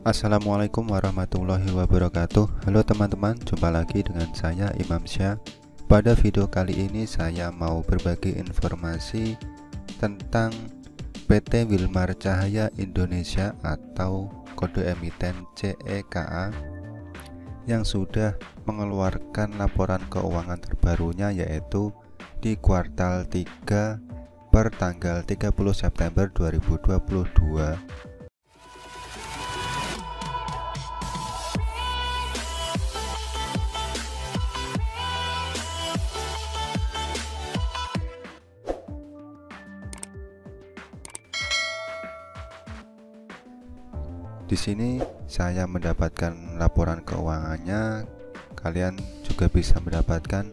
Assalamualaikum warahmatullahi wabarakatuh. Halo teman-teman, jumpa lagi dengan saya Imam Syah. Pada video kali ini saya mau berbagi informasi tentang PT Wilmar Cahaya Indonesia atau kode emiten CEKA yang sudah mengeluarkan laporan keuangan terbarunya, yaitu di kuartal 3 per tanggal 30 September 2022. Di sini saya mendapatkan laporan keuangannya. Kalian juga bisa mendapatkan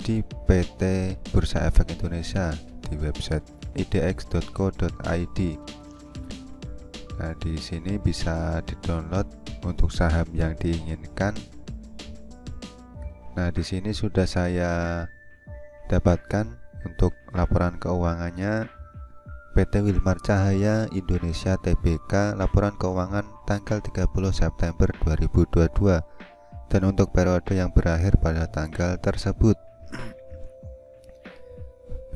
di PT Bursa Efek Indonesia di website idx.co.id. Nah, di sini bisa di-download untuk saham yang diinginkan. Nah, di sini sudah saya dapatkan untuk laporan keuangannya. PT Wilmar Cahaya Indonesia Tbk, laporan keuangan tanggal 30 September 2022, dan untuk periode yang berakhir pada tanggal tersebut.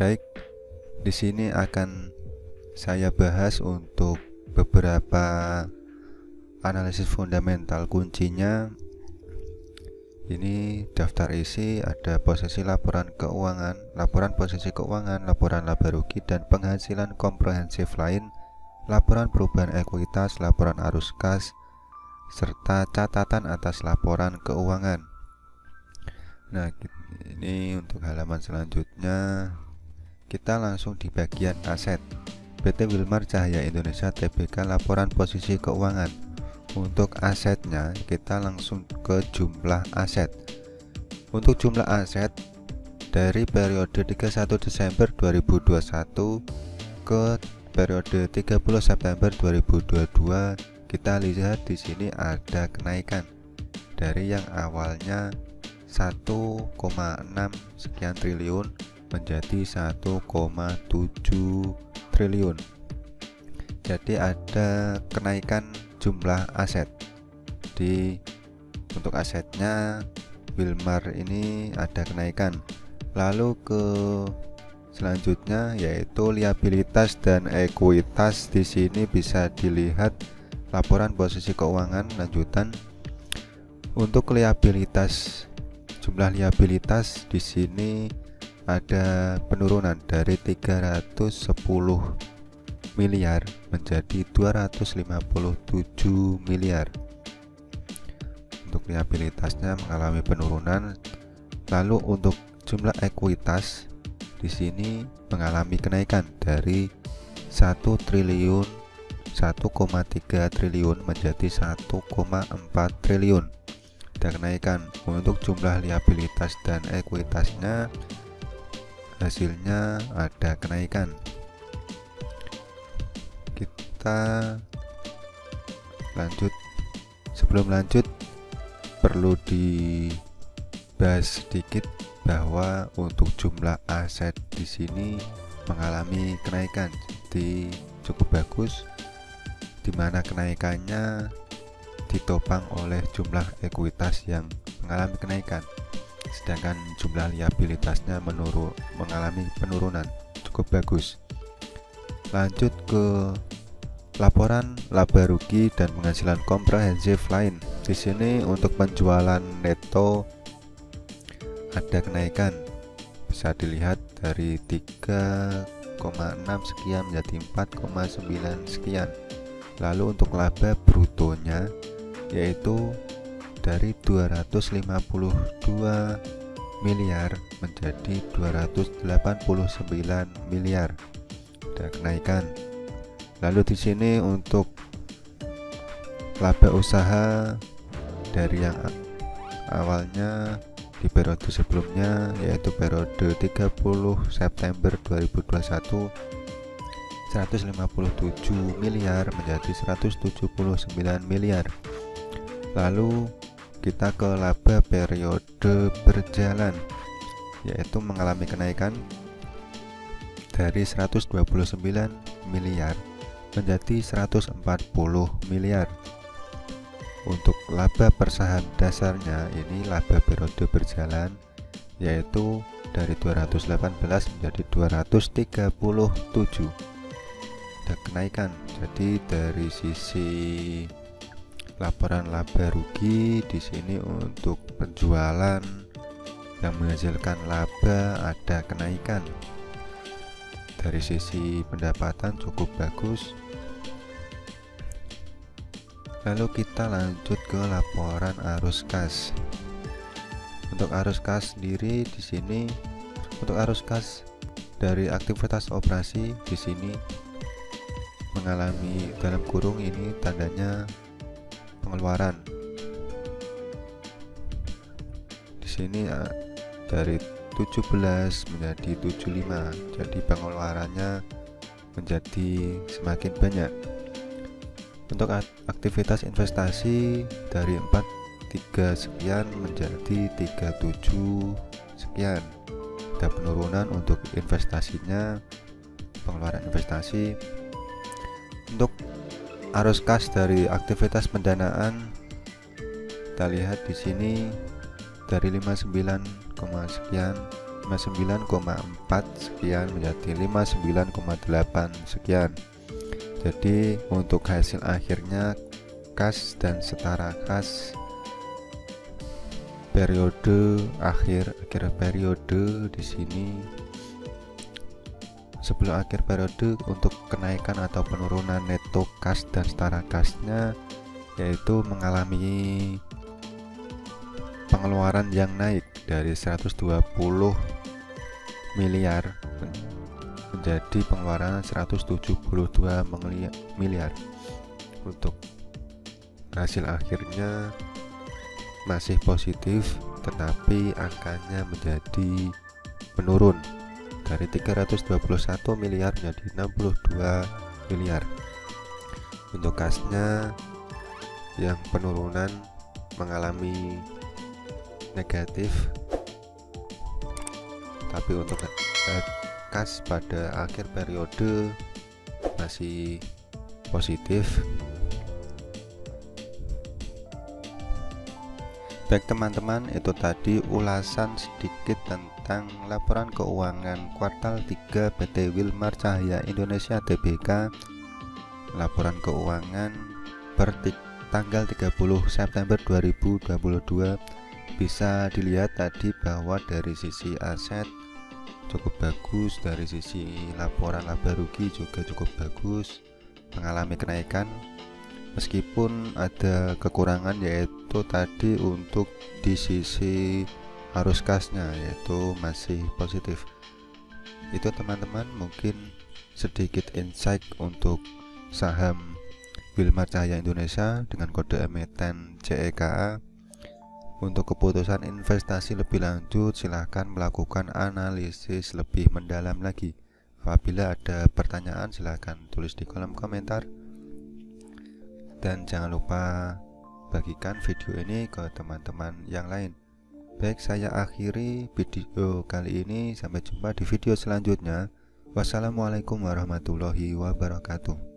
Baik, di sini akan saya bahas untuk beberapa analisis fundamental kuncinya. Ini daftar isi, ada posisi laporan keuangan, laporan posisi keuangan, laporan laba rugi dan penghasilan komprehensif lain, laporan perubahan ekuitas, laporan arus kas, serta catatan atas laporan keuangan. Nah, ini untuk halaman selanjutnya. Kita langsung di bagian aset. PT Wilmar Cahaya Indonesia Tbk, laporan posisi keuangan. Untuk asetnya, kita langsung ke jumlah aset. Untuk jumlah aset dari periode 31 Desember 2021 ke periode 30 September 2022, kita lihat di sini ada kenaikan dari yang awalnya 1,6 sekian triliun menjadi 1,7 triliun. Jadi ada kenaikan jumlah aset. Untuk asetnya Wilmar ini ada kenaikan. Lalu ke selanjutnya yaitu liabilitas dan ekuitas. Di sini bisa dilihat laporan posisi keuangan lanjutan. Untuk liabilitas, jumlah liabilitas di sini ada penurunan dari 310 miliar menjadi 257 miliar. Untuk liabilitasnya mengalami penurunan. Lalu untuk jumlah ekuitas di sini mengalami kenaikan dari 1 triliun 1,3 triliun menjadi 1,4 triliun. Ada kenaikan. Untuk jumlah liabilitas dan ekuitasnya hasilnya ada kenaikan. Kita lanjut. Sebelum lanjut, perlu dibahas sedikit bahwa untuk jumlah aset di sini mengalami kenaikan, jadi cukup bagus, dimana kenaikannya ditopang oleh jumlah ekuitas yang mengalami kenaikan, sedangkan jumlah liabilitasnya mengalami penurunan, cukup bagus. Lanjut ke laporan laba rugi dan penghasilan komprehensif lain. Di sini untuk penjualan neto ada kenaikan, bisa dilihat dari 3,6 sekian menjadi 4,9 sekian. Lalu untuk laba brutonya yaitu dari 252 miliar menjadi 289 miliar. Ada kenaikan. Lalu di sini untuk laba usaha dari yang awalnya di periode sebelumnya yaitu periode 30 September 2021 157 miliar menjadi 179 miliar. Lalu kita ke laba periode berjalan, yaitu mengalami kenaikan dari 129 miliar menjadi 140 miliar. Untuk laba per saham dasarnya ini laba periode berjalan, yaitu dari 218 menjadi 237. Ada kenaikan. Jadi dari sisi laporan laba rugi di sini untuk penjualan yang menghasilkan laba ada kenaikan. Dari sisi pendapatan cukup bagus. Lalu kita lanjut ke laporan arus kas. Untuk arus kas sendiri di sini, untuk arus kas dari aktivitas operasi di sini mengalami dalam kurung ini tandanya pengeluaran. Di sini dari 17 menjadi 75, jadi pengeluarannya menjadi semakin banyak. Untuk aktivitas investasi dari 43 sekian menjadi 37 sekian. Ada penurunan untuk investasinya, pengeluaran investasi. Untuk arus kas dari aktivitas pendanaan kita lihat di sini dari 59,4 sekian menjadi 59,8 sekian. Jadi untuk hasil akhirnya kas dan setara kas periode akhir periode di sini sebelum akhir periode untuk kenaikan atau penurunan neto kas dan setara kasnya yaitu mengalami pengeluaran yang naik dari 120 miliar menjadi pengeluaran 172 miliar. Untuk hasil akhirnya masih positif, tetapi angkanya menjadi menurun dari 321 miliar menjadi 62 miliar. Untuk kasnya yang penurunan mengalami negatif, tapi untuk kas pada akhir periode masih positif. Baik teman-teman, itu tadi ulasan sedikit tentang laporan keuangan kuartal 3 PT Wilmar Cahya Indonesia Tbk, laporan keuangan per tanggal 30 September 2022. Bisa dilihat tadi bahwa dari sisi aset cukup bagus, dari sisi laporan laba rugi juga cukup bagus, mengalami kenaikan meskipun ada kekurangan, yaitu tadi untuk di sisi arus kasnya yaitu masih positif. Itu teman-teman mungkin sedikit insight untuk saham Wilmar Cahya Indonesia dengan kode emiten CEKA. Untuk keputusan investasi lebih lanjut silahkan melakukan analisis lebih mendalam lagi. Apabila ada pertanyaan silahkan tulis di kolom komentar. Dan jangan lupa bagikan video ini ke teman-teman yang lain. Baik, saya akhiri video kali ini. Sampai jumpa di video selanjutnya. Wassalamualaikum warahmatullahi wabarakatuh.